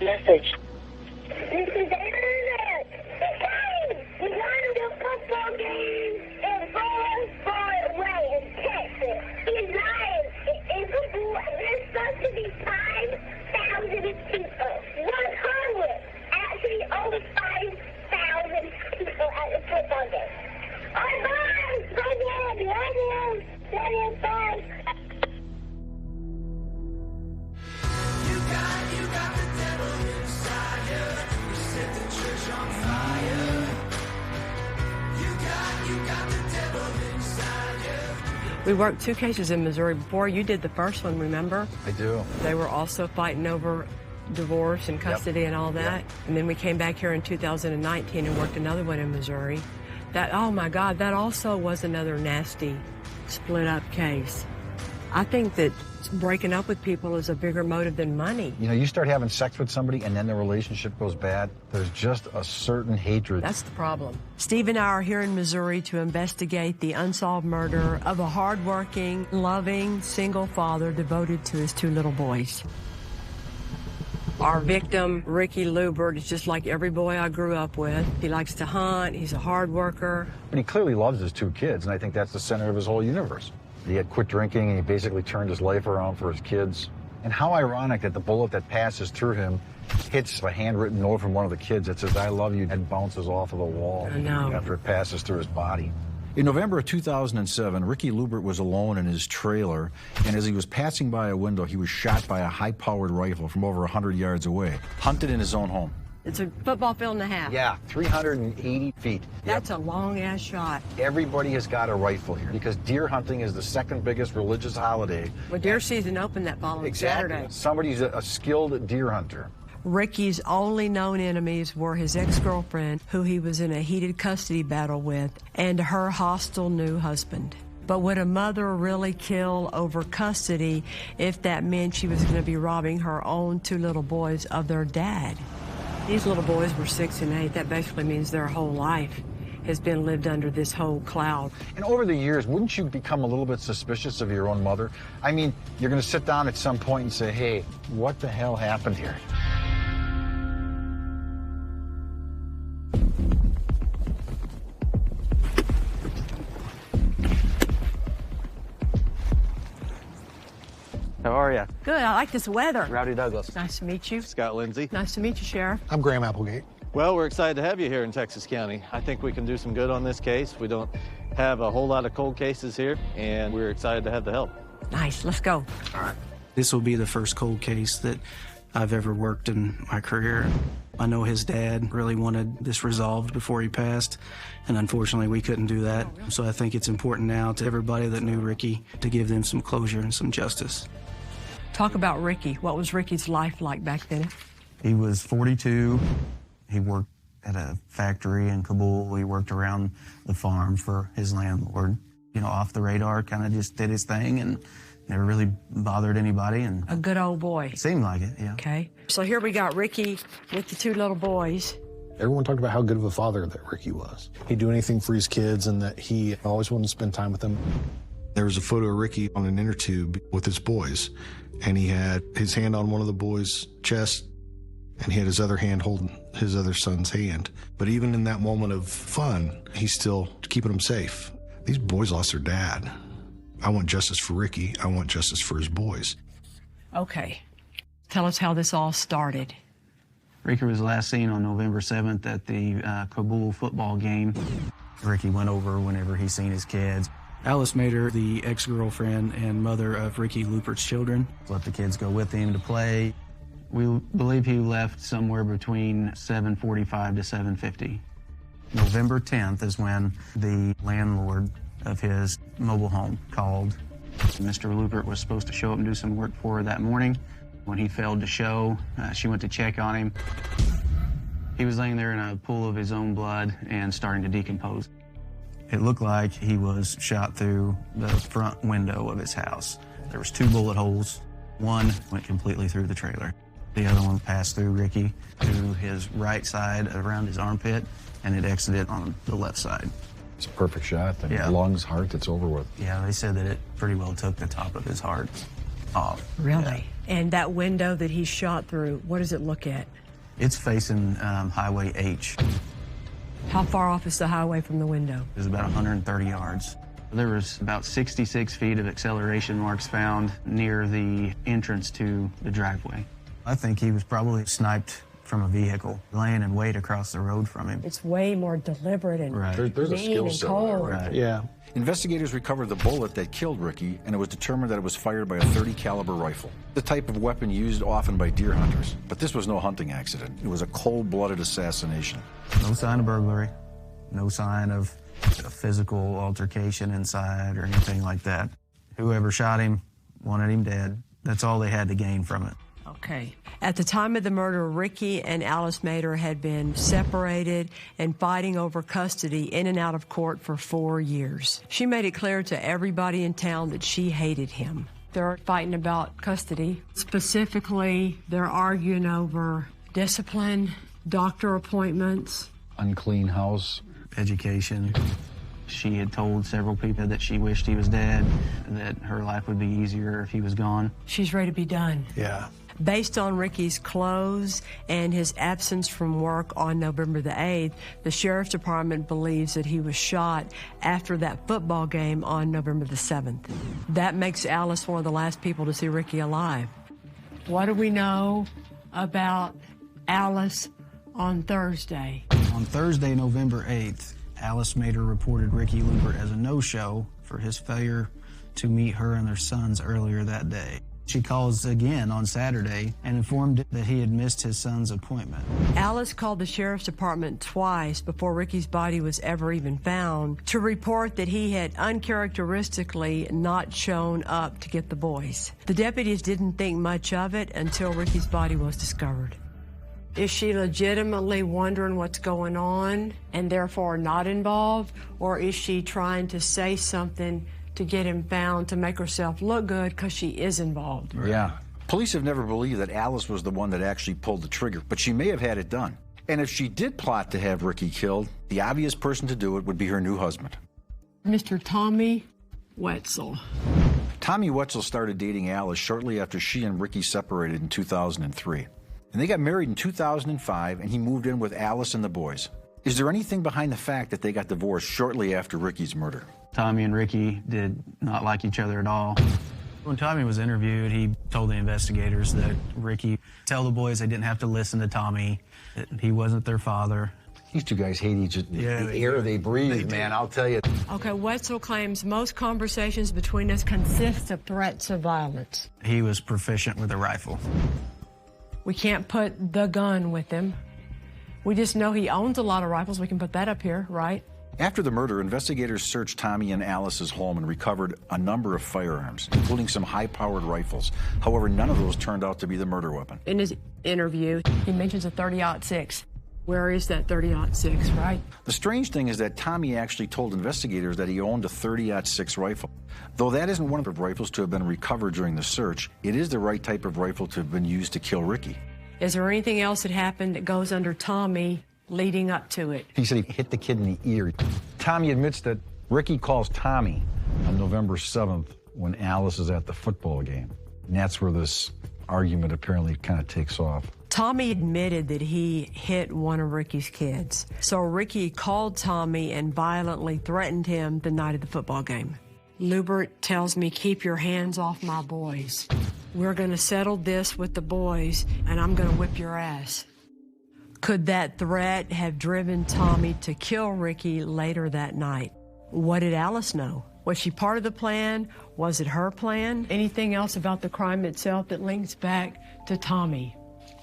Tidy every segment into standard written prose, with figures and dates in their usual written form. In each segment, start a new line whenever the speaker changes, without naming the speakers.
Message. This is Internet. Hey, we won the football game in far away in Texas. He's lying. In football, there's supposed to be 5,000 people. 100. Actually, only 5,000 people at the football game. Bye, bye. Bye, Dad. Love you. Love you. Bye.
You got the devil inside you. You set the church on fire. You got the devil inside you.
We worked 2 cases in Missouri before. You did the first one, remember?
I do.
They were also fighting over divorce and custody and all that. And then we came back here in 2019 and worked another one in Missouri. That, oh my God, that also was another nasty split up case. I think that breaking up with people is a bigger motive than money.
You know, you start having sex with somebody and then the relationship goes bad, there's just a certain hatred.
That's the problem. Steve and I are here in Missouri to investigate the unsolved murder of a hardworking, loving, single father devoted to his 2 little boys. Our victim, Ricky Lubert, is just like every boy I grew up with. He likes to hunt, he's a hard worker.
But he clearly loves his 2 kids, and I think that's the center of his whole universe. He had quit drinking, and he basically turned his life around for his kids. And how ironic that the bullet that passes through him hits a handwritten note from one of the kids that says, "I love you," and bounces off of the wall after it passes through his body. In November of 2007, Ricky Lubert was alone in his trailer, and as he was passing by a window, he was shot by a high-powered rifle from over 100 yards away, hunted in his own home.
It's a football field and a half.
Yeah, 380 feet.
That's a long-ass shot.
Everybody has got a rifle here because deer hunting is the 2nd biggest religious holiday.
Well, deer season opened that following Saturday.
Somebody's a skilled deer hunter.
Ricky's only known enemies were his ex-girlfriend, who he was in a heated custody battle with, and her hostile new husband. But would a mother really kill over custody if that meant she was going to be robbing her own 2 little boys of their dad? These little boys were 6 and 8. That basically means their whole life has been lived under this whole cloud.
And over the years, wouldn't you become a little bit suspicious of your own mother? I mean, you're going to sit down at some point and say, hey, what the hell happened here?
How are you?
Good, I like this weather.
Rowdy Douglas.
Nice to meet you.
Scott Lindsay.
Nice to meet you, Sheriff.
I'm Graham Applegate.
Well, we're excited to have you here in Texas County. I think we can do some good on this case. We don't have a whole lot of cold cases here, and we're excited to have the help.
Nice, let's go.
All right.
This will be the first cold case that I've ever worked in my career. I know his dad really wanted this resolved before he passed, and unfortunately we couldn't do that. So I think it's important now to everybody that knew Ricky to give them some closure and some justice.
Talk about Ricky. What was Ricky's life like back then?
He was 42. He worked at a factory in Kabul. He worked around the farm for his landlord. You know, off the radar, kind of just did his thing and never really bothered anybody. And
a good old boy.
It seemed like it, yeah.
Okay. So here we got Ricky with the 2 little boys.
Everyone talked about how good of a father that Ricky was. He'd do anything for his kids and that he always wanted to spend time with them.
There was a photo of Ricky on an inner tube with his boys, and he had his hand on one of the boys' chest, and he had his other hand holding his other son's hand. But even in that moment of fun, he's still keeping them safe. These boys lost their dad. I want justice for Ricky. I want justice for his boys.
Okay. Tell us how this all started.
Ricky was last seen on November 7th at the Kabul football game. Ricky went over whenever he seen his kids. Alice Mater, the ex-girlfriend and mother of Ricky Lupert's children, let the kids go with him to play. We believe he left somewhere between 7:45 to 7:50. November 10th is when the landlord of his mobile home called. Mr. Lupert was supposed to show up and do some work for her that morning. When he failed to show, she went to check on him. He was laying there in a pool of his own blood and starting to decompose. It looked like he was shot through the front window of his house. There was 2 bullet holes. One went completely through the trailer. The other one passed through Ricky to his right side around his armpit, and it exited on the left side.
It's a perfect shot. I mean, lungs, heart, it's over with.
Yeah, they said that it pretty well took the top of his heart off.
Really?
Yeah.
And that window that he shot through, what does it look at?
It's facing Highway H.
How far off is the highway from the window?
It was about 130 yards. There was about 66 feet of acceleration marks found near the entrance to the driveway. I think he was probably sniped from a vehicle, laying in wait across the road from him.
It's way more deliberate and
There's a
mean
skill
and
set
cold.
there, right?
Yeah.
Investigators recovered the bullet that killed Ricky, and it was determined that it was fired by a .30 caliber rifle, the type of weapon used often by deer hunters. But this was no hunting accident. It was a cold-blooded assassination.
No sign of burglary, no sign of a physical altercation inside or anything like that. Whoever shot him wanted him dead. That's all they had to gain from it.
Okay. At the time of the murder, Ricky and Alice Mader had been separated and fighting over custody in and out of court for 4 years. She made it clear to everybody in town that she hated him. They're fighting about custody. Specifically, they're arguing over discipline, doctor appointments.
Unclean house.
Education. She had told several people that she wished he was dead, that her life would be easier if he was gone.
She's ready to be done.
Yeah.
Based on Ricky's clothes and his absence from work on November the 8th, the Sheriff's Department believes that he was shot after that football game on November the 7th. That makes Alice one of the last people to see Ricky alive. What do we know about Alice on Thursday?
On Thursday, November 8th, Alice Mader reported Ricky Lubert as a no-show for his failure to meet her and their sons earlier that day. She calls again on Saturday and informed that he had missed his son's appointment.
Alice called the Sheriff's Department twice before Ricky's body was ever even found to report that he had uncharacteristically not shown up to get the boys. The deputies didn't think much of it until Ricky's body was discovered. Is she legitimately wondering what's going on and therefore not involved, or is she trying to say something to get him found to make herself look good because she is involved?
Yeah. Police have never believed that Alice was the one that actually pulled the trigger, but she may have had it done. And if she did plot to have Ricky killed, the obvious person to do it would be her new husband.
Mr. Tommy Wetzel.
Tommy Wetzel started dating Alice shortly after she and Ricky separated in 2003. And they got married in 2005, and he moved in with Alice and the boys. Is there anything behind the fact that they got divorced shortly after Ricky's murder?
Tommy and Ricky did not like each other at all. When Tommy was interviewed, he told the investigators that Ricky tell the boys they didn't have to listen to Tommy, that he wasn't their father.
These two guys hate each other.
Yeah,
the air they breathe, man, I'll tell you.
Okay, Wetzel claims most conversations between us consist of threats of violence.
He was proficient with a rifle.
We can't put the gun with him. We just know he owns a lot of rifles. We can put that up here, right?
After the murder, investigators searched Tommy and Alice's home and recovered a number of firearms, including some high-powered rifles. However, none of those turned out to be the murder weapon.
In his interview, he mentions a .30-06. Where is that .30-06, right?
The strange thing is that Tommy actually told investigators that he owned a .30-06 rifle. Though that isn't one of the rifles to have been recovered during the search, it is the right type of rifle to have been used to kill Ricky.
Is there anything else that happened that goes under Tommy leading up to it?
He said he hit the kid in the ear. Tommy admits that Ricky calls Tommy on November 7th when Alice is at the football game. And that's where this argument apparently kind of takes off.
Tommy admitted that he hit one of Ricky's kids. So Ricky called Tommy and violently threatened him the night of the football game. Lubert tells me, keep your hands off my boys. We're going to settle this with the boys, and I'm going to whip your ass. Could that threat have driven Tommy to kill Ricky later that night? What did Alice know? Was she part of the plan? Was it her plan? Anything else about the crime itself that links back to Tommy?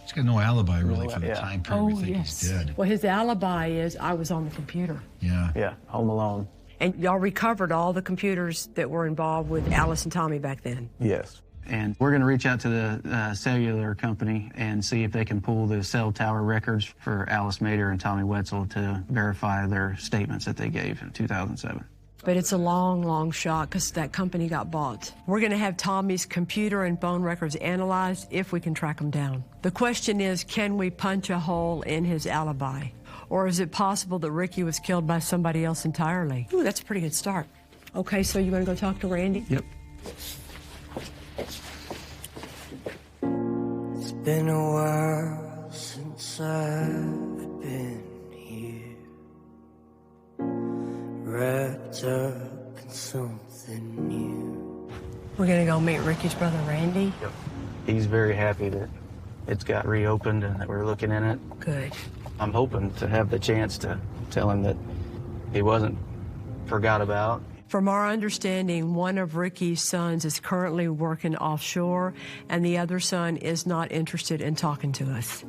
He's got no alibi, really, for the time period we think
yes.
he's dead.
Well, his alibi is, I was on the computer.
Yeah.
Yeah, home alone.
And y'all recovered all the computers that were involved with Alice and Tommy back then?
Yes. And we're going to reach out to the cellular company and see if they can pull the cell tower records for Alice Mader and Tommy Wetzel to verify their statements that they gave in 2007.
But it's a long, long shot because that company got bought. We're going to have Tommy's computer and phone records analyzed if we can track them down. The question is, can we punch a hole in his alibi? Or is it possible that Ricky was killed by somebody else entirely? Ooh, that's a pretty good start. Okay, so you want to go talk to Randy?
Yep.
Been a while since I've been here, wrapped up in something new.
We're gonna go meet Ricky's brother, Randy.
Yep. He's very happy that it's got reopened and that we're looking in it.
Good.
I'm hoping to have the chance to tell him that he wasn't forgot about.
From our understanding, one of Ricky's sons is currently working offshore, and the other son is not interested in talking to us.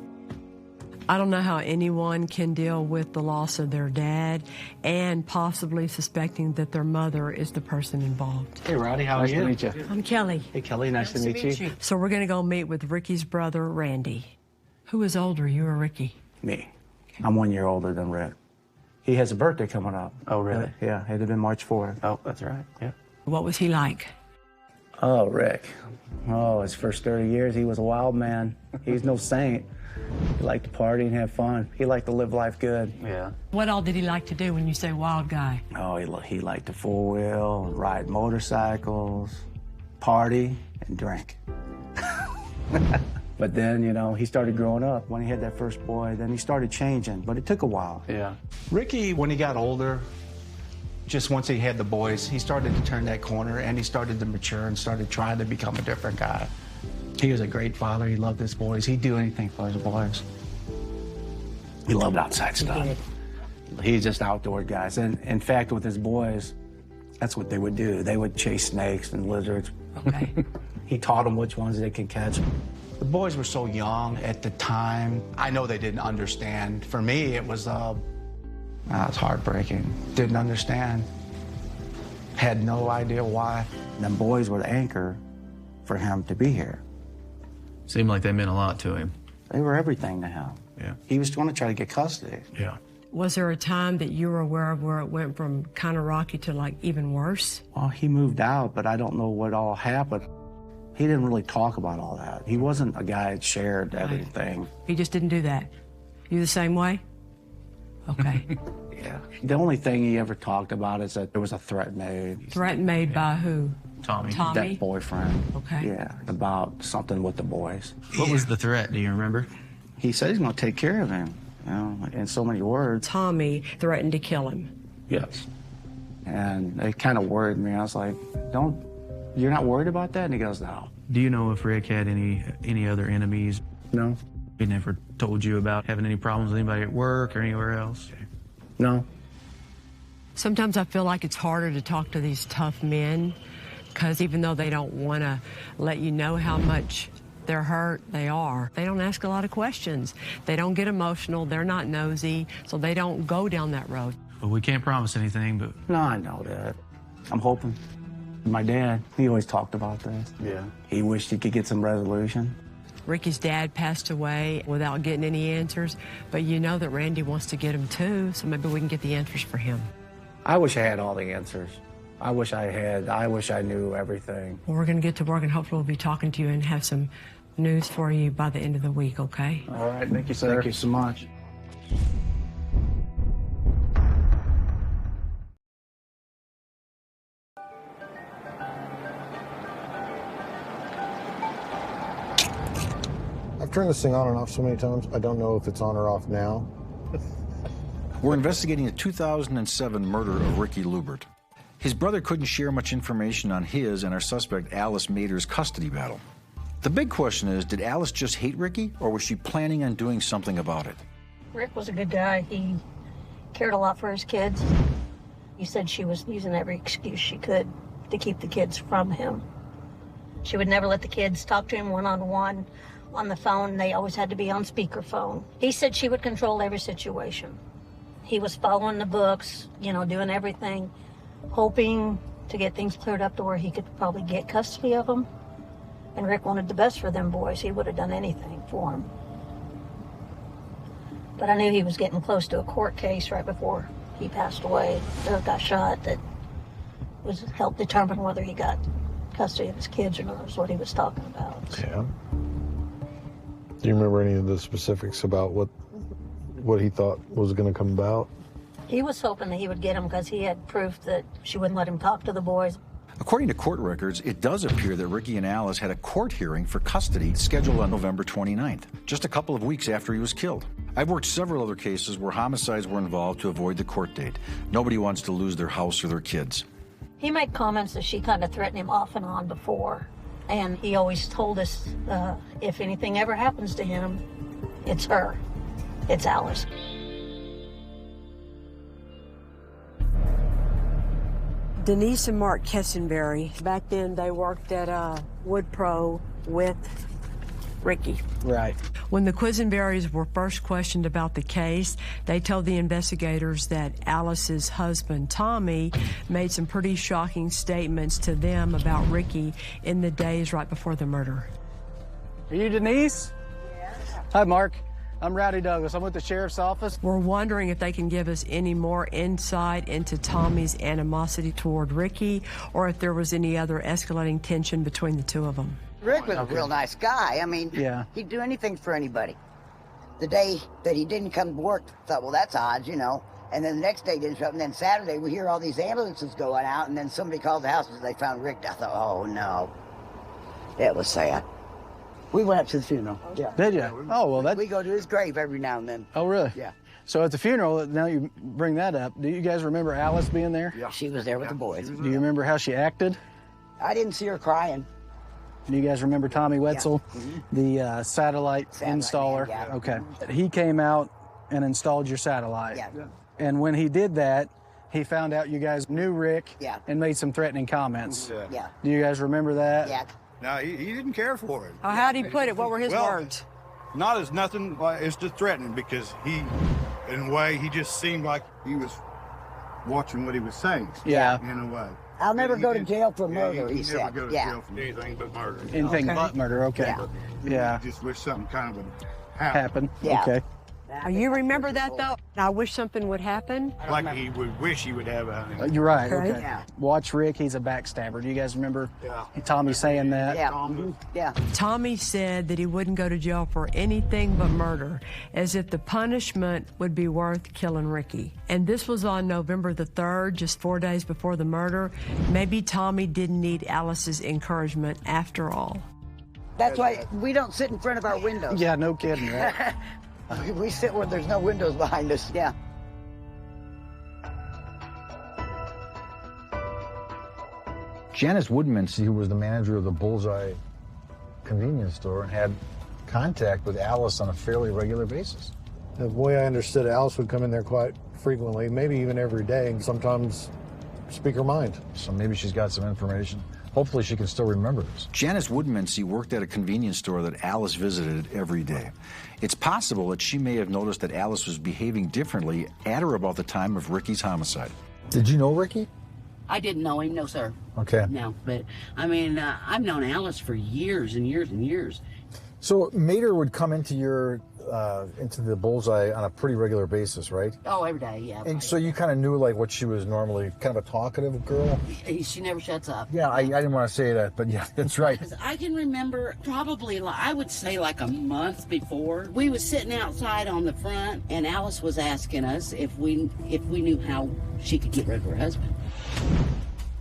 I don't know how anyone can deal with the loss of their dad and possibly suspecting that their mother is the person involved.
Hey, Roddy, how are you? Nice to meet you.
I'm Kelly.
Hey, Kelly, nice to meet you.
So we're going to go meet with Ricky's brother, Randy. Who is older, you or Ricky?
Me. I'm 1 year older than Rick. He has a birthday coming up.
Oh, really?
Yeah, it'd have been March 4th.
Oh, that's right. Yeah.
What was he like?
Oh, Rick. Oh, his first 30 years, he was a wild man. He's no saint. He liked to party and have fun. He liked to live life good.
Yeah.
What all did he like to do when you say wild guy?
Oh, he liked to four-wheel, ride motorcycles, party, and drink. But then, you know, he started growing up. When he had that first boy, then he started changing, but it took a while.
Yeah.
Ricky, when he got older, just once he had the boys, he started to turn that corner and he started to mature and started trying to become a different guy. He was a great father. He loved his boys. He'd do anything for his boys.
He loved outside stuff. He's just outdoor guys. And in fact, with his boys, that's what they would do. They would chase snakes and lizards.
Okay.
He taught them which ones they could catch.
The boys were so young at the time. I know they didn't understand. For me, it was heartbreaking. Didn't understand. Had no idea why.
Them boys were the anchor for him to be here.
Seemed like they meant a lot to him.
They were everything to him.
Yeah.
He was going to try to get custody.
Yeah.
Was there a time that you were aware of where it went from kind of rocky to like even worse?
Well, he moved out, but I don't know what all happened. He didn't really talk about all that. He wasn't a guy that shared everything.
He just didn't do that. You the same way? Okay.
Yeah. The only thing he ever talked about is that there was a threat made.
Threat made by who?
Tommy.
That boyfriend.
Okay.
Yeah, about something with the boys.
What was the threat? Do you remember?
He said he's going to take care of him, you know, in so many words.
Tommy threatened to kill him.
Yes. And it kind of worried me. I was like, you're not worried about that? And he goes, no.
Do you know if Rick had any other enemies?
No.
He never told you about having any problems with anybody at work or anywhere else?
No.
Sometimes I feel like it's harder to talk to these tough men because even though they don't want to let you know how much they're hurt, they are. They don't ask a lot of questions. They don't get emotional. They're not nosy, so they don't go down that road.
Well, we can't promise anything, but...
No, I know that. I'm hoping. My dad, he always talked about this.
Yeah.
He wished he could get some resolution.
Ricky's dad passed away without getting any answers, but you know that Randy wants to get them too, so maybe we can get the answers for him.
I wish I had all the answers. I wish I knew everything.
Well, we're going to get to work and hopefully we'll be talking to you and have some news for you by the end of the week, okay?
All right, thank you, sir. Thank you so much.
I've turned this thing on and off so many times, I don't know if it's on or off now.
We're investigating a 2007 murder of Ricky Lubert. His brother couldn't share much information on his and our suspect Alice Mader's custody battle. The big question is, did Alice just hate Ricky, or was she planning on doing something about it?
Rick was a good guy. He cared a lot for his kids. He said she was using every excuse she could to keep the kids from him. She would never let the kids talk to him one-on-one on the phone. They always had to be on speakerphone. He said she would control every situation. He was following the books, you know, doing everything, hoping to get things cleared up to where he could probably get custody of them. And Rick wanted the best for them boys. He would have done anything for them. But I knew he was getting close to a court case right before he passed away, or got shot, that was helped determine whether he got custody of his kids or not, is what he was talking about.
Yeah. Do you remember any of the specifics about what he thought was going to come about?
He was hoping that he would get him because he had proof that she wouldn't let him talk to the boys.
According to court records, it does appear that Ricky and Alice had a court hearing for custody scheduled on November 29th, just a couple of weeks after he was killed. I've worked several other cases where homicides were involved to avoid the court date. Nobody wants to lose their house or their kids.
He made comments that she kind of threatened him off and on before. And he always told us, if anything ever happens to him, it's her. It's Alice.
Denise and Mark Kessenberry, back then they worked at Wood Pro with Ricky.
Right.
When the Quisenberries were first questioned about the case, they told the investigators that Alice's husband, Tommy, made some pretty shocking statements to them about Ricky in the days right before the murder.
Are you Denise? Yes. Hi, Mark. I'm Rowdy Douglas. I'm with the sheriff's office.
We're wondering if they can give us any more insight into Tommy's animosity toward Ricky, or if there was any other escalating tension between the two of them.
Rick was a real nice guy. I mean, he'd do anything for anybody. The day that he didn't come to work, I thought, well, that's odd, you know. And then the next day didn't show up. And then Saturday, we hear all these ambulances going out, and then somebody called the house and they found Rick. I thought, oh, no. It was sad. We went up to the funeral. Yeah.
Did you? Oh, well, that...
We go to his grave every now and then.
Oh, really?
Yeah.
So at the funeral, now you bring that up, do you guys remember Alice being there?
Yeah. She was there with the boys.
Do you remember how she acted?
I didn't see her crying.
Do you guys remember Tommy Wetzel, the satellite installer?
Man, yeah.
Okay. He came out and installed your satellite.
Yeah.
And when he did that, he found out you guys knew Rick and made some threatening comments.
Yeah.
Do you guys remember that?
Yeah.
No, he didn't care for it.
How'd he put it? What were his words?
Not as nothing, it's just threatening because he, in a way, he just seemed like he was watching what he was saying.
Yeah.
In a way.
I'll never go to jail for murder, he said.
Never go to jail for anything but murder.
Anything but murder, okay. Yeah.
I just wish something kind of would happen.
Yeah.
Okay.
You remember that, though? I wish something would happen.
Like he would wish he would have a...
You're right, okay.
Yeah.
Watch Rick, he's a backstabber. Do you guys remember Tommy saying that?
Yeah. Yeah.
Tommy said that he wouldn't go to jail for anything but murder, as if the punishment would be worth killing Ricky. And this was on November the 3rd, just 4 days before the murder. Maybe Tommy didn't need Alice's encouragement after all.
That's why we don't sit in front of our windows.
Yeah, no kidding, right?
We sit where there's no windows behind us. Yeah.
Janice Woodmansey, who was the manager of the Bullseye convenience store and had contact with Alice on a fairly regular basis.
The way I understood it, Alice would come in there quite frequently, maybe even every day, and sometimes speak her mind.
So maybe she's got some information. Hopefully she can still remember this. Janice Woodmansey worked at a convenience store that Alice visited every day. It's possible that she may have noticed that Alice was behaving differently at or about the time of Ricky's homicide. Did you know Ricky?
I didn't know him, no, sir.
Okay.
No, but, I mean, I've known Alice for years and years and years.
So Mater would come into your into the Bullseye on a pretty regular basis, right?
Oh, every day, yeah.
And so you kind of knew like what she was normally, kind of a talkative girl?
She never shuts up.
Yeah, I didn't want to say that, but yeah, that's right.
I can remember probably, I would say like a month before, we was sitting outside on the front and Alice was asking us if we knew how she could get rid of her husband.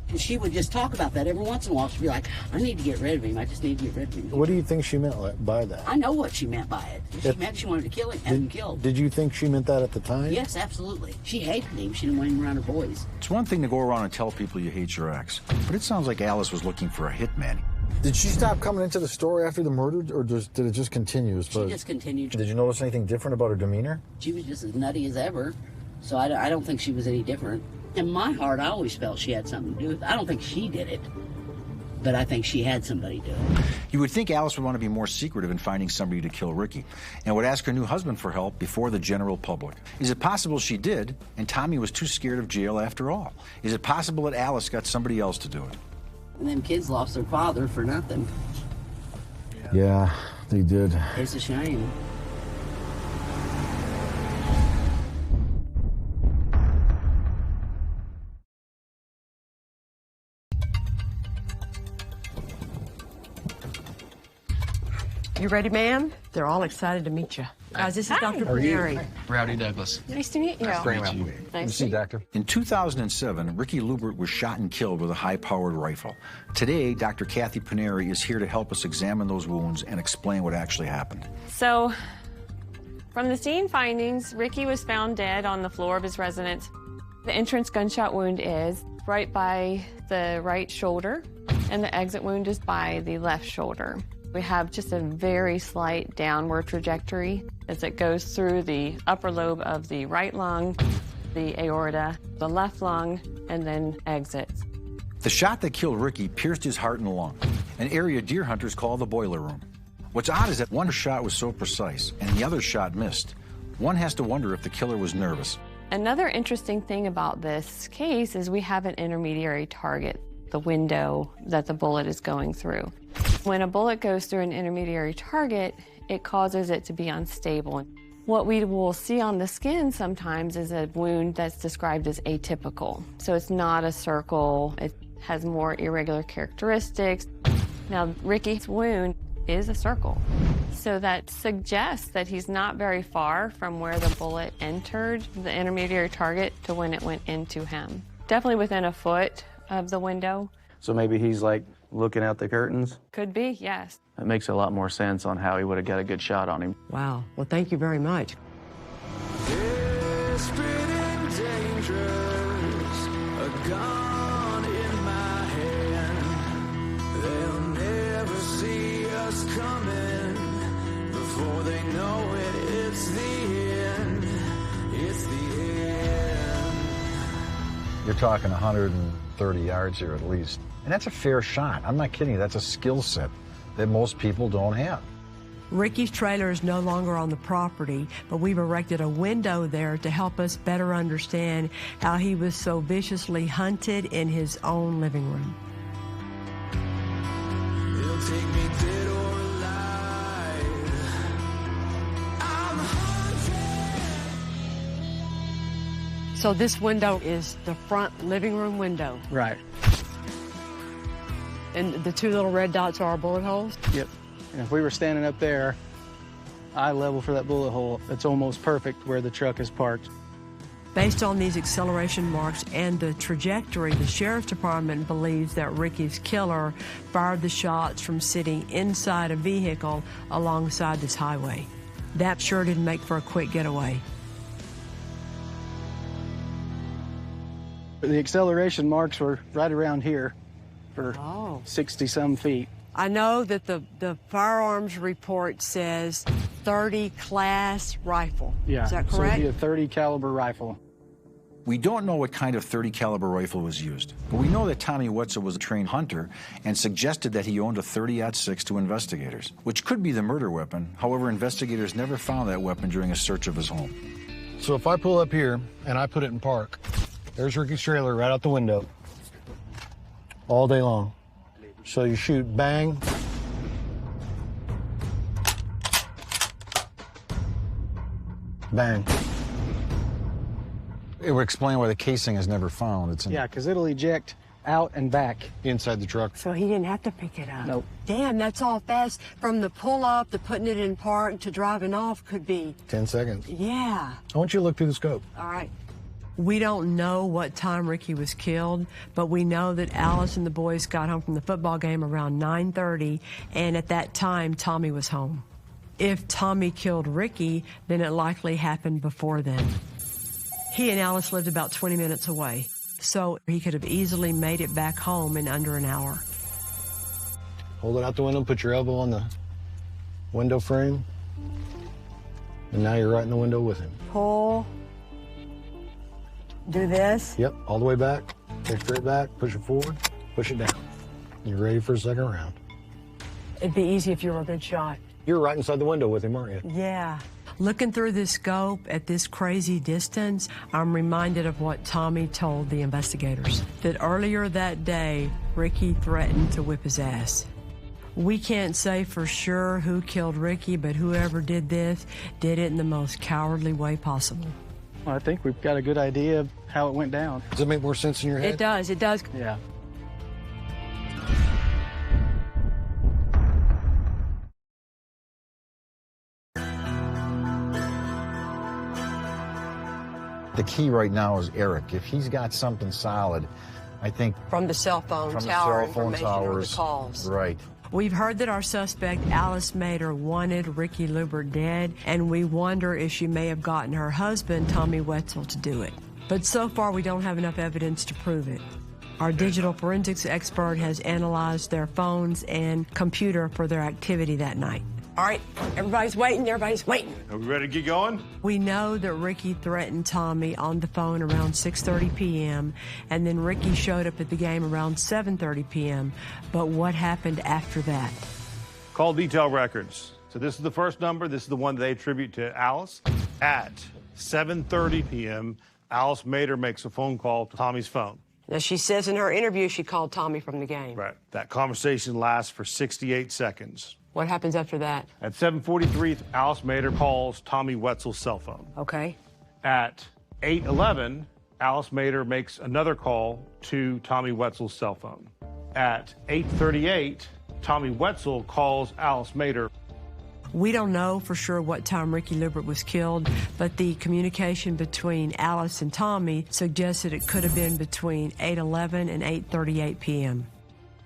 And she would just talk about that every once in a while. She'd be like, I need to get rid of him. I just need to get rid of him.
What do you think she meant by that?
I know what she meant by it. She meant she wanted to kill him, have him killed.
Did you think she meant that at the time?
Yes, absolutely. She hated him. She didn't want him around her boys.
It's one thing to go around and tell people you hate your ex, but it sounds like Alice was looking for a hitman. Did she stop coming into the store after the murder, or did it just continue?
She just continued.
Did you notice anything different about her demeanor?
She was just as nutty as ever, so I don't think she was any different. In my heart, I always felt she had something to do with it. I don't think she did it, but I think she had somebody do it.
You would think Alice would want to be more secretive in finding somebody to kill Ricky, and would ask her new husband for help before the general public. Is it possible she did, and Tommy was too scared of jail after all? Is it possible that Alice got somebody else to do it?
And them kids lost their father for nothing.
Yeah, they did.
It's a shame.
You ready, ma'am? They're all excited to meet you. Guys, this is Dr. Pineri.
Rowdy Douglas.
Nice to meet you.
Good to see you, Doctor. In 2007, Ricky Lubert was shot and killed with a high-powered rifle. Today, Dr. Kathy Pineri is here to help us examine those wounds and explain what actually happened.
So, from the scene findings, Ricky was found dead on the floor of his residence. The entrance gunshot wound is right by the right shoulder, and the exit wound is by the left shoulder. We have just a very slight downward trajectory as it goes through the upper lobe of the right lung, the aorta, the left lung, and then exits.
The shot that killed Ricky pierced his heart and lung, an area deer hunters call the boiler room. What's odd is that one shot was so precise and the other shot missed. One has to wonder if the killer was nervous.
Another interesting thing about this case is we have an intermediary target, the window that the bullet is going through. When a bullet goes through an intermediary target, it causes it to be unstable. What we will see on the skin sometimes is a wound that's described as atypical. So it's not a circle, it has more irregular characteristics. Now, Ricky's wound is a circle. So that suggests that he's not very far from where the bullet entered the intermediary target to when it went into him. Definitely within a foot of the window.
So maybe he's like looking out the curtains?
Could be, yes.
That makes a lot more sense on how he would have got a good shot on him.
Wow. Well, thank you very much.
Desperate and dangerous, a gun in my hand. They'll never see us coming. Before they know it, it's the end. It's the end.
You're talking 130 yards here at least. And that's a fair shot. I'm not kidding you. That's a skill set that most people don't have.
Ricky's trailer is no longer on the property, but we've erected a window there to help us better understand how he was so viciously hunted in his own living room.
They'll take me dead or alive. I'm haunted.
So this window is the front living room window.
Right.
And the two little red dots are our bullet holes?
Yep. And if we were standing up there, eye level for that bullet hole, it's almost perfect where the truck is parked.
Based on these acceleration marks and the trajectory, the sheriff's department believes that Ricky's killer fired the shots from sitting inside a vehicle alongside this highway. That sure didn't make for a quick getaway.
The acceleration marks were right around here for 60-some feet.
I know that the firearms report says 30 class rifle.
Yeah.
Is that
So
correct?
it'd be a 30 caliber rifle.
We don't know what kind of 30 caliber rifle was used, but we know that Tommy Wetzel was a trained hunter and suggested that he owned a 30-06 to investigators, which could be the murder weapon. However, investigators never found that weapon during a search of his home.
So if I pull up here and I put it in park, there's Ricky's trailer right out the window all day long. So you shoot bang, bang.
It would explain why the casing is never found. It's in
Yeah, because it'll eject out and back.
Inside the truck.
So he didn't have to pick it up.
Nope.
Damn, that's all fast. From the pull up to putting it in park to driving off could be.
10 seconds.
Yeah.
I want you to look through the scope.
All right. We don't know what time Ricky was killed, but we know that Alice and the boys got home from the football game around 9:30, and at that time, Tommy was home. If Tommy killed Ricky, then it likely happened before then. He and Alice lived about 20 minutes away, so he could have easily made it back home in under an hour.
Hold it out the window, put your elbow on the window frame, and now you're right in the window with him.
Pull. Do this.
Yep, all the way back. Take straight back, push it forward, push it down. You're ready for a second round.
It'd be easy if you were a good shot.
You're right inside the window with him, aren't you?
Yeah. Looking through this scope at this crazy distance, I'm reminded of what Tommy told the investigators, that earlier that day, Ricky threatened to whip his ass. We can't say for sure who killed Ricky, but whoever did this did it in the most cowardly way possible.
Well, I think we've got a good idea of how it went down.
Does that make more sense in your head?
It does, it does.
Yeah.
The key right now is Eric. If he's got something solid, I think...
From the cell phone
from
tower
the cell phone
information or
towers.
the calls.
Right.
We've heard that our suspect, Alice Mader, wanted Ricky Lubert dead, and we wonder if she may have gotten her husband, Tommy Wetzel, to do it. But so far, we don't have enough evidence to prove it. Our digital forensics expert has analyzed their phones and computer for their activity that night. All right, everybody's waiting, everybody's waiting.
Are we ready to get going?
We know that Ricky threatened Tommy on the phone around 6:30 p.m., and then Ricky showed up at the game around 7:30 p.m. But what happened after that?
Call detail records. So this is the first number. This is the one they attribute to Alice. At 7:30 p.m., Alice Mader makes a phone call to Tommy's phone.
Now, she says in her interview she called Tommy from the game.
Right. That conversation lasts for 68 seconds.
What happens after that?
At 7:43, Alice Mader calls Tommy Wetzel's cell phone.
Okay.
At 8:11, Alice Mader makes another call to Tommy Wetzel's cell phone. At 8:38, Tommy Wetzel calls Alice Mader.
We don't know for sure what time Ricky Lubert was killed, but the communication between Alice and Tommy suggests that it could have been between 8:11 and 8:38 p.m.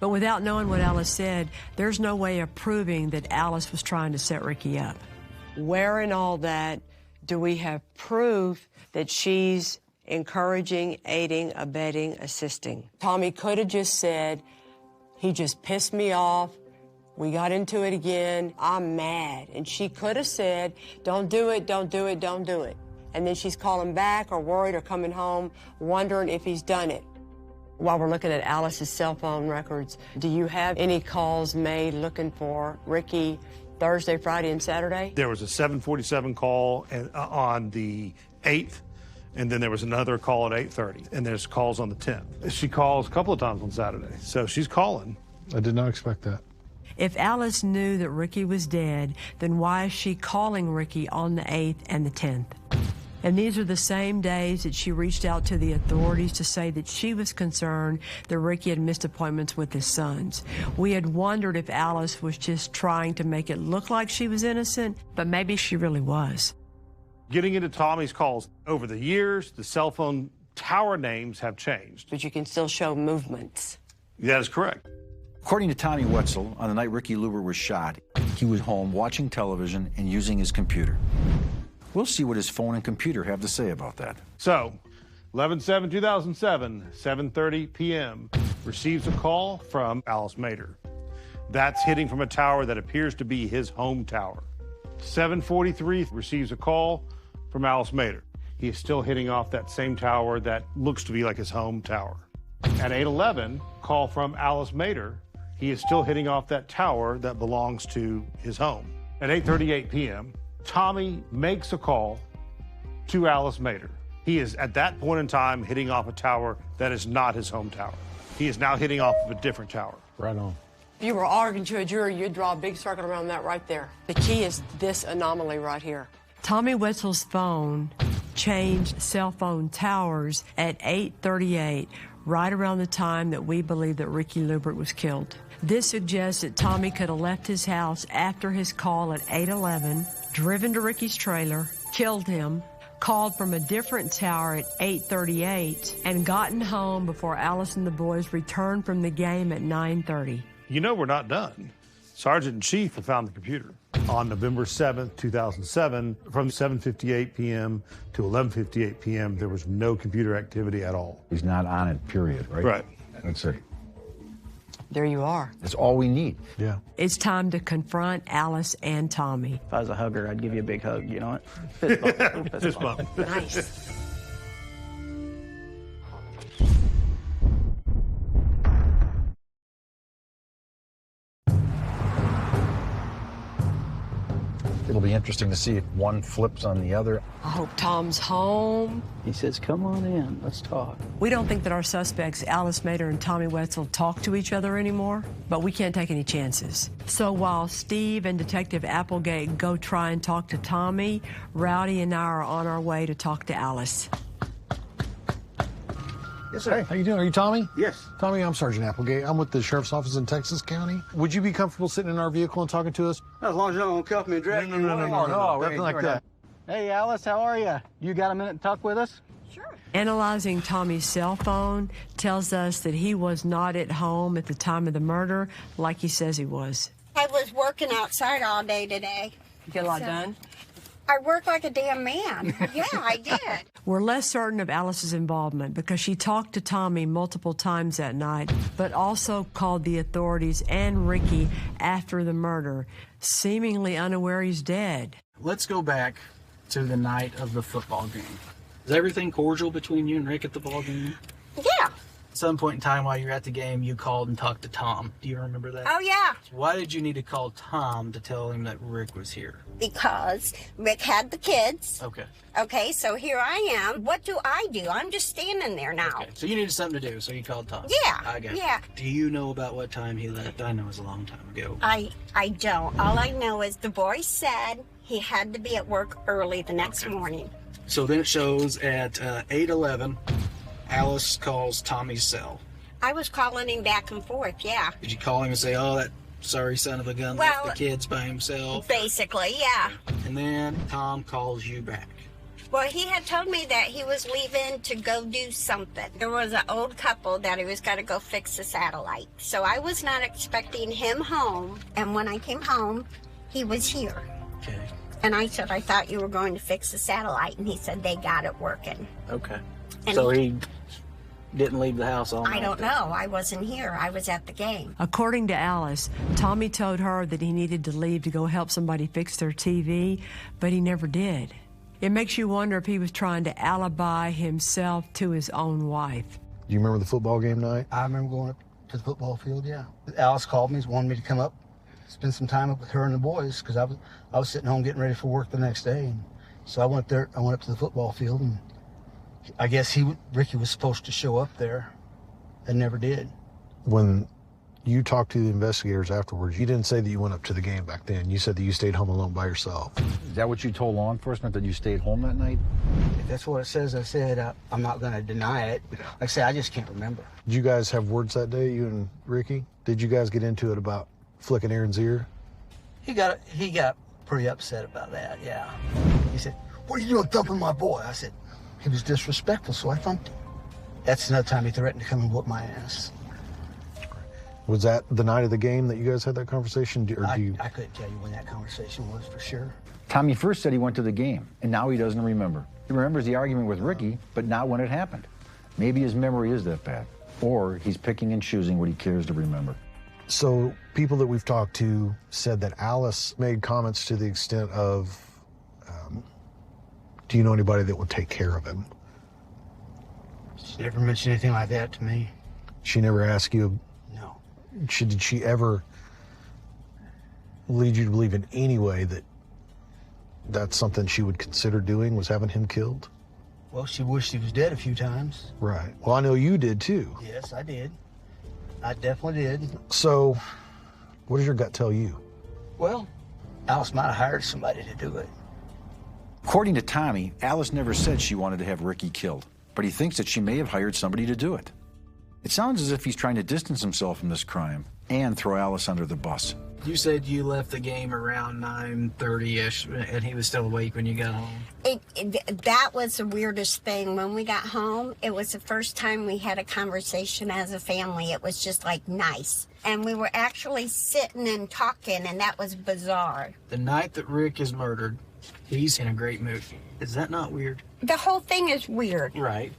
But without knowing what Alice said, there's no way of proving that Alice was trying to set Ricky up. Where in all that do we have proof that she's encouraging, aiding, abetting, assisting? Tommy could have just said, he just pissed me off. We got into it again. I'm mad. And she could have said, don't do it, don't do it, don't do it. And then she's calling back or worried or coming home, wondering if he's done it. While we're looking at Alice's cell phone records, do you have any calls made looking for Ricky Thursday, Friday, and Saturday?
There was a 7:47 call on the 8th, and then there was another call at 8:30, and there's calls on the 10th. She calls a couple of times on Saturday, so she's calling.
I did not expect that.
If Alice knew that Ricky was dead, then why is she calling Ricky on the 8th and the 10th? And these are the same days that she reached out to the authorities to say that she was concerned that Ricky had missed appointments with his sons. We had wondered if Alice was just trying to make it look like she was innocent, but maybe she really was.
Getting into Tommy's calls, over the years, the cell phone tower names have changed.
But you can still show movements.
That is correct.
According to Tommy Wetzel, on the night Ricky Lubert was shot, he was home watching television and using his computer. We'll see what his phone and computer have to say about that.
So, 11/7/2007, 7:30 p.m., receives a call from Alice Mader. That's hitting from a tower that appears to be his home tower. 7:43 receives a call from Alice Mader. He is still hitting off that same tower that looks to be like his home tower. At 8:11, call from Alice Mader. He is still hitting off that tower that belongs to his home. At 8:38 p.m., Tommy makes a call to Alice Mader. He is, at that point in time, hitting off a tower that is not his home tower. He is now hitting off of a different tower.
Right on.
If you were arguing to a jury, you'd draw a big circle around that right there. The key is this anomaly right here. Tommy Wetzel's phone changed cell phone towers at 8:38, right around the time that we believe that Ricky Lubert was killed. This suggests that Tommy could have left his house after his call at 8:11, driven to Ricky's trailer, killed him, called from a different tower at 8:38, and gotten home before Alice and the boys returned from the game at 9:30.
You know we're not done. Sergeant in Chief had found the computer on November 7th, 2007. From 7:58 p.m. to 11:58 p.m., there was no computer activity at all.
He's not on it, period, right?
Right.
That's it.
There you are.
That's all we need.
Yeah.
It's time to confront Alice and Tommy.
If I was a hugger, I'd give you a big hug, you know what? Fist bump.
Fist bump.
Nice.
It'll be interesting to see if one flips on the other.
I hope Tom's home.
He says, come on in, let's talk.
We don't think that our suspects, Alice Mader and Tommy Wetzel, talk to each other anymore, but we can't take any chances. So while Steve and Detective Applegate go try and talk to Tommy, Rowdy and I are on our way to talk to Alice.
Yes, sir. Hey, how you doing? Are you Tommy?
Yes.
Tommy, I'm Sergeant Applegate. I'm with the Sheriff's Office in Texas County. Would you be comfortable sitting in our vehicle and talking to us?
As long as you don't want to cuff me and drag me away.
No, nothing like that.
Hey, Alice, how are you? You got a minute to talk with us?
Sure.
Analyzing Tommy's cell phone tells us that he was not at home at the time of the murder like he says he was.
I was working outside all day today.
You get a lot done?
I work like a damn man. Yeah, I did.
We're less certain of Alice's involvement because she talked to Tommy multiple times that night, but also called the authorities and Ricky after the murder, seemingly unaware he's dead.
Let's go back to the night of the football game. Is everything cordial between you and Rick at the ball game?
Yeah.
At some point in time while you were at the game, you called and talked to Tom. Do you remember that?
Oh, yeah.
Why did you need to call Tom to tell him that Rick was here?
Because Rick had the kids.
Okay.
Okay, so here I am. What do? I'm just standing there now.
Okay. So you needed something to do, so you called Tom.
Yeah.
I got
Yeah.
it. Do you know about what time he left? I know it was a long time ago.
I don't. All I know is the boy said he had to be at work early the next morning.
So then it shows at 8:11, Alice calls Tommy's cell.
I was calling him back and forth, yeah.
Did you call him and say, oh, that sorry son of a gun left the kids by himself?
Basically, yeah.
And then Tom calls you back.
Well, he had told me that he was leaving to go do something. There was an old couple that he was got to go fix the satellite. So I was not expecting him home. And when I came home, he was here.
Okay.
And I said, I thought you were going to fix the satellite. And he said, they got it working.
Okay.
And
So he didn't leave the house all night?
I don't know. I wasn't here. I was at the game.
According to Alice, Tommy told her that he needed to leave to go help somebody fix their TV, but he never did. It makes you wonder if he was trying to alibi himself to his own wife.
Do you remember the football game night?
I remember going up to the football field, yeah. Alice called me, wanted me to come up, spend some time up with her and the boys, because I was sitting home getting ready for work the next day. And so I went up to the football field, and I guess Ricky was supposed to show up there and never did.
When you talked to the investigators afterwards, you didn't say that you went up to the game back then. You said that you stayed home alone by yourself.
Is that what you told law enforcement, that you stayed home that night?
If that's what it says, I said, I'm not going to deny it. Like I said, I just can't remember.
Did you guys have words that day, you and Ricky? Did you guys get into it about flicking Aaron's ear?
He got pretty upset about that, yeah. He said, what are you doing thumping my boy? I said, he was disrespectful, so I thumped him. That's another time he threatened to come and whoop my ass.
Was that the night of the game that you guys had that conversation?
I couldn't tell you when that conversation was for sure.
Tommy first said he went to the game, and now he doesn't remember. He remembers the argument with Ricky, but not when it happened. Maybe his memory is that bad, or he's picking and choosing what he cares to remember.
So people that we've talked to said that Alice made comments to the extent of, do you know anybody that would take care of him?
She never mentioned anything like that to me.
She never asked you?
No.
Did she ever lead you to believe in any way that that's something she would consider doing, was having him killed?
Well, she wished he was dead a few times.
Right. Well, I know you did too.
Yes, I did. I definitely did.
So, what does your gut tell you?
Well, Alice might have hired somebody to do it.
According to Tommy, Alice never said she wanted to have Ricky killed, but he thinks that she may have hired somebody to do it. It sounds as if he's trying to distance himself from this crime and throw Alice under the bus.
You said you left the game around 9:30-ish, and he was still awake when you got home.
That was the weirdest thing. When we got home, it was the first time we had a conversation as a family. It was just like nice. And we were actually sitting and talking, and that was bizarre.
The night that Rick is murdered, he's in a great mood. Is that not weird?
The whole thing is weird.
Right.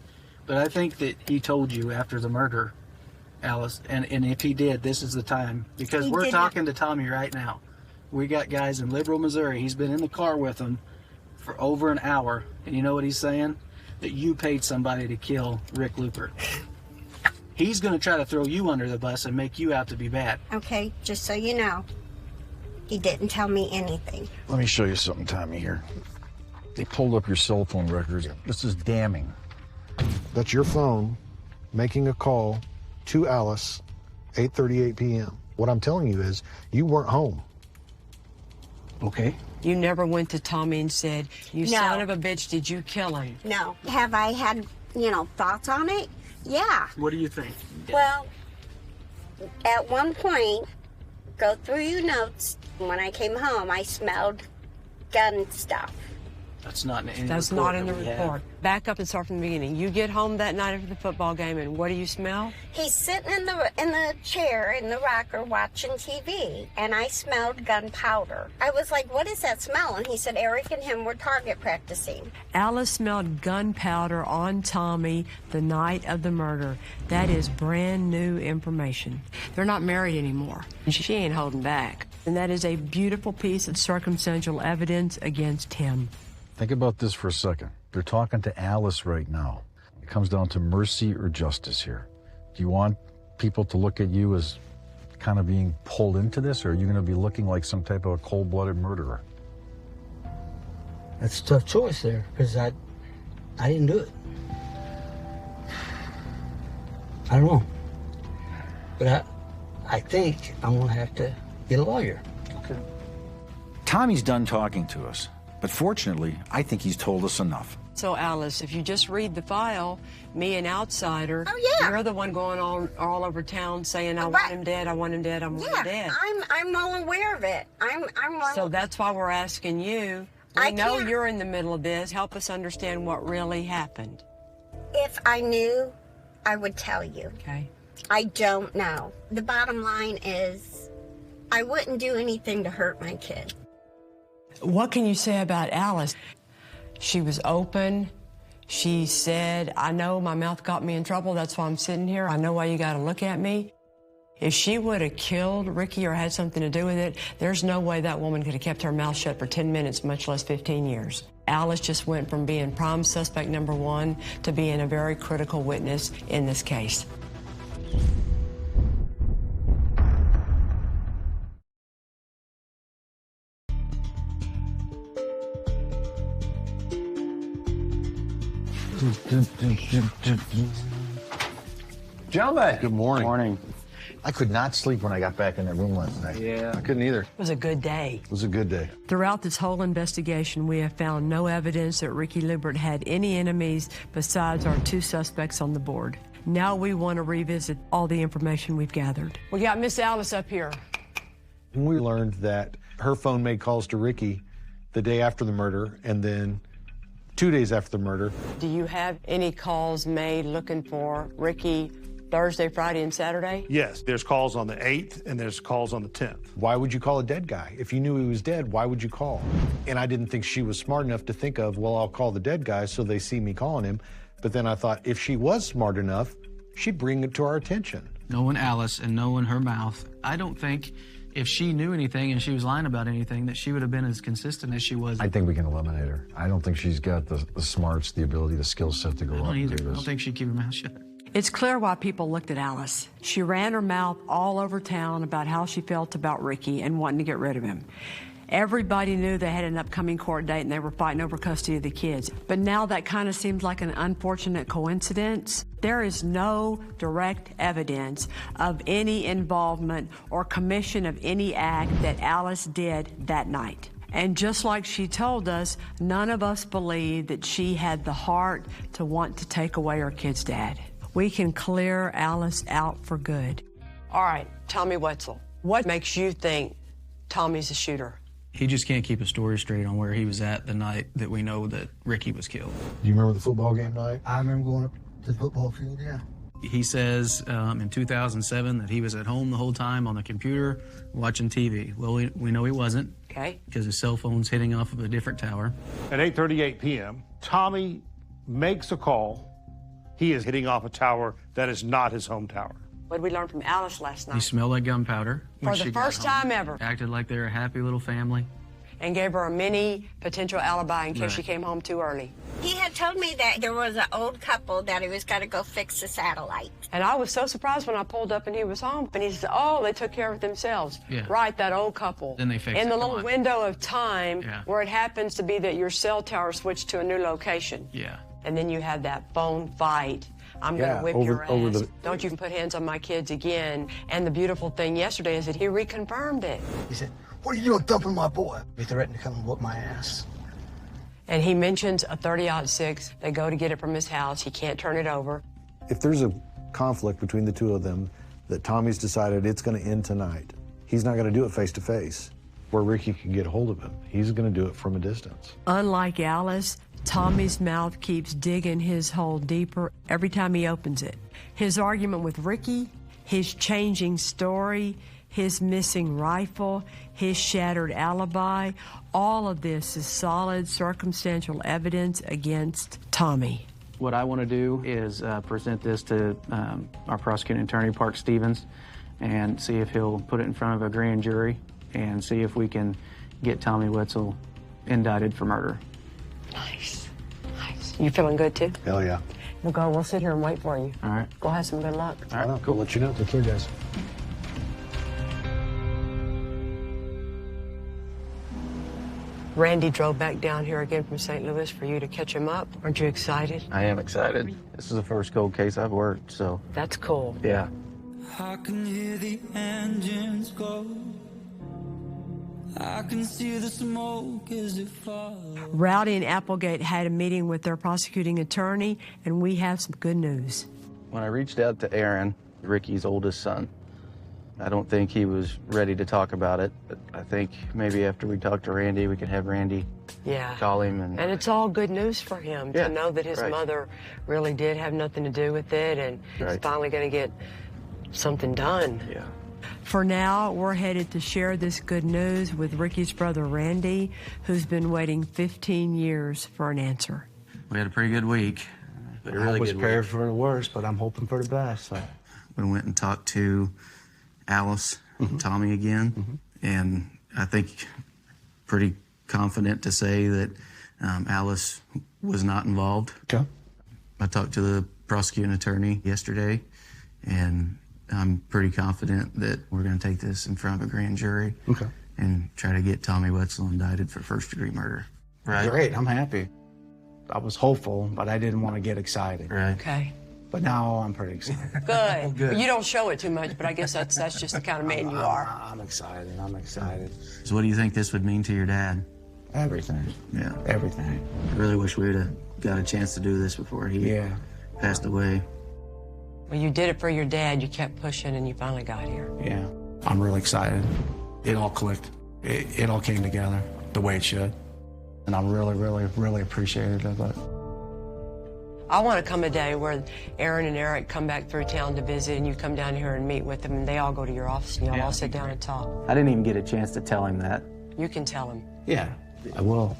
But I think that he told you after the murder, Alice, and if he did, this is the time. Because we're talking to Tommy right now. We got guys in Liberal, Missouri. He's been in the car with them for over an hour. And you know what he's saying? That you paid somebody to kill Rick Looper. He's going to try to throw you under the bus and make you out to be bad.
Okay, just so you know, he didn't tell me anything.
Let me show you something, Tommy, here. They pulled up your cell phone records. This is damning.
That's your phone making a call to Alice, 8:38 p.m. What I'm telling you is, you weren't home.
Okay.
You never went to Tommy and said, you son of a bitch, did you kill him?
No. Have I had, thoughts on it? Yeah.
What do you think?
Well, at one point, go through your notes. When I came home, I smelled gun stuff.
That's not in any
That's
report
not in the
that we have.
report. Back up and start from the beginning. You get home that night after the football game, and what do you smell?
He's sitting in the chair in the rocker watching TV, and I smelled gunpowder. I was like, "What is that smell?" And he said, "Eric and him were target practicing."
Alice smelled gunpowder on Tommy the night of the murder. That is brand new information. They're not married anymore. She ain't holding back. And that is a beautiful piece of circumstantial evidence against him.
Think about this for a second. They're talking to Alice right now. It comes down to mercy or justice here. Do you want people to look at you as kind of being pulled into this, or are you going to be looking like some type of a cold-blooded murderer?
That's a tough choice there, because I didn't do it. I don't know. But I think I'm going to have to get a lawyer.
Okay. Tommy's done talking to us, but fortunately, I think he's told us enough.
So, Alice, if you just read the file, me, an outsider, you're the one going on all over town saying, I want him dead, I want him dead, I want him dead.
I'm well aware of it. I'm well.
So that's why we're asking you. We know you're in the middle of this. Help us understand what really happened.
If I knew, I would tell you.
Okay.
I don't know. The bottom line is, I wouldn't do anything to hurt my kid.
What can you say about Alice? She was open. She said, I know my mouth got me in trouble. That's why I'm sitting here. I know why you got to look at me. If she would have killed Ricky or had something to do with it, there's no way that woman could have kept her mouth shut for 10 minutes, much less 15 years. Alice just went from being prime suspect number one to being a very critical witness in this case.
Gentlemen. Good morning.
Morning.
I could not sleep when I got back in that room last night.
Yeah.
I couldn't either.
It was a good day.
It was a good day.
Throughout this whole investigation, we have found no evidence that Ricky Liebert had any enemies besides our two suspects on the board. Now we want to revisit all the information we've gathered. We got Miss Alice up here.
We learned that her phone made calls to Ricky the day after the murder, and then 2 days after the murder.
Do you have any calls made looking for Ricky Thursday, Friday, and Saturday?
Yes, there's calls on the 8th and there's calls on the 10th.
Why would you call a dead guy? If you knew he was dead, why would you call? And I didn't think she was smart enough to think of, well, I'll call the dead guy so they see me calling him. But then I thought, if she was smart enough, she'd bring it to our attention.
Knowing Alice and knowing her mouth, I don't think if she knew anything and she was lying about anything that she would have been as consistent as she was.
I think we can eliminate her. I don't think she's got the smarts, the ability, the skill set to go up and do this.
I don't think she'd keep her mouth shut.
It's clear why people looked at Alice. She ran her mouth all over town about how she felt about Ricky and wanting to get rid of him. Everybody knew they had an upcoming court date and they were fighting over custody of the kids. But now that kind of seems like an unfortunate coincidence. There is no direct evidence of any involvement or commission of any act that Alice did that night. And just like she told us, none of us believe that she had the heart to want to take away her kid's dad. We can clear Alice out for good. All right, Tommy Wetzel, what makes you think Tommy's the shooter?
He just can't keep a story straight on where he was at the night that we know that Ricky was killed.
Do you remember the football game night?
I remember going up to the football field, yeah.
He says in 2007 that he was at home the whole time on the computer watching TV. Well, we know he wasn't.
Okay.
Because his cell phone's hitting off of a different tower.
At 8:38 p.m., Tommy makes a call. He is hitting off a tower that is not his home tower.
What did we learn from Alice last night?
He smelled like gunpowder.
For the first time ever.
Acted like they're a happy little family.
And gave her a mini potential alibi in case
Right.
she came home too early.
He had told me that there was an old couple that he was going to go fix the satellite.
And I was so surprised when I pulled up and he was home. And he said, oh, they took care of it themselves.
Yeah.
Right, that old couple.
Then they fixed
In
it.
the
Come
little
on.
window of time
Yeah.
where it happens to be that your cell tower switched to a new location.
Yeah.
And then you had that phone fight. I'm going
Yeah,
to whip
over-
your ass.
over the-
Don't you put hands on my kids again. And the beautiful thing yesterday is that he reconfirmed it.
He said, what are you doing dumping my boy? He threatened to come and whoop my ass.
And he mentions a 30-06. They go to get it from his house. He can't turn it over.
If there's a conflict between the two of them that Tommy's decided it's going to end tonight, he's not going to do it face to face.
where Ricky can get a hold of him. He's going to do it from a distance.
Unlike Alice, Tommy's mouth keeps digging his hole deeper every time he opens it. His argument with Ricky, his changing story, his missing rifle, his shattered alibi, all of this is solid circumstantial evidence against Tommy.
What I want to do is present this to our prosecuting attorney, Park Stevens, and see if he'll put it in front of a grand jury and see if we can get Tommy Wetzel indicted for murder.
Nice. Nice. You feeling good, too?
Hell yeah.
We'll sit here and wait for you.
All right.
Go have some good luck.
All right,
cool. I'll let you know. Take care, guys.
Randy drove back down here again from St. Louis for you to catch him up. Aren't you excited?
I am excited. This is the first cold case I've worked, so.
That's cool.
Yeah.
I can hear the engines go. I can see the smoke as it falls.
Rowdy and Applegate had a meeting with their prosecuting attorney, and we have some good news.
When I reached out to Aaron, Ricky's oldest son, I don't think he was ready to talk about it, but I think maybe after we talk to Randy, we can have Randy call him. And
it's all good news for him to know that his mother really did have nothing to do with it, and he's finally going to get something done.
Yeah.
For now, we're headed to share this good news with Ricky's brother, Randy, who's been waiting 15 years for an answer.
We had a pretty good week.
I was prepared for the worst, but I'm hoping for the best. So.
We went and talked to Alice, Tommy again, and I think pretty confident to say that Alice was not involved.
Okay.
I talked to the prosecuting attorney yesterday, and I'm pretty confident that we're going to take this in front of a grand jury and try to get Tommy Wetzel indicted for first-degree murder. Right?
Great, I'm happy. I was hopeful, but I didn't want to get excited.
Right.
Okay.
But now I'm pretty excited.
Good.
Good.
You don't show it too much, but I guess that's just the kind of man you are.
I'm excited. I'm excited.
So what do you think this would mean to your dad?
Everything.
Yeah.
Everything.
I really wish we would have got a chance to do this before he passed away.
Well, you did it for your dad. You kept pushing, and you finally got here.
Yeah. I'm really excited. It all clicked. It all came together the way it should. And I'm really, really, really appreciative of it.
I want to come a day where Aaron and Eric come back through town to visit, and you come down here and meet with them, and they all go to your office, and y'all all sit down and talk.
I didn't even get a chance to tell him that.
You can tell him.
Yeah, I will.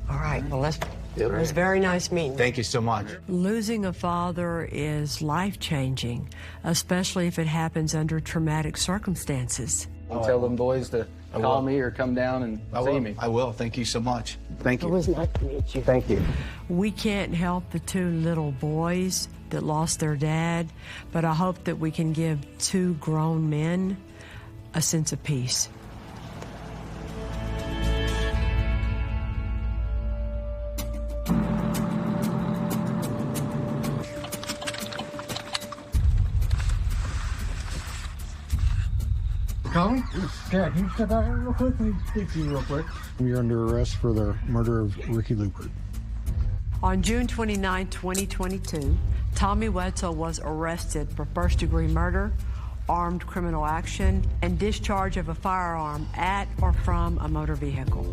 All right. Well, it was very nice meeting you.
Thank you so much.
Losing a father is life-changing, especially if it happens under traumatic circumstances.
I'll tell them boys to call me or come down and see me.
I will. Thank you so much. Thank you.
It was nice to meet you.
Thank you.
We can't help the two little boys that lost their dad, but I hope that we can give two grown men a sense of peace.
Colin?
Yeah, can you step out here real quick? Let me speak to you real quick.
You're under arrest for the murder of Ricky Lupert.
On June 29, 2022, Tommy Wetzel was arrested for first-degree murder, armed criminal action, and discharge of a firearm at or from a motor vehicle.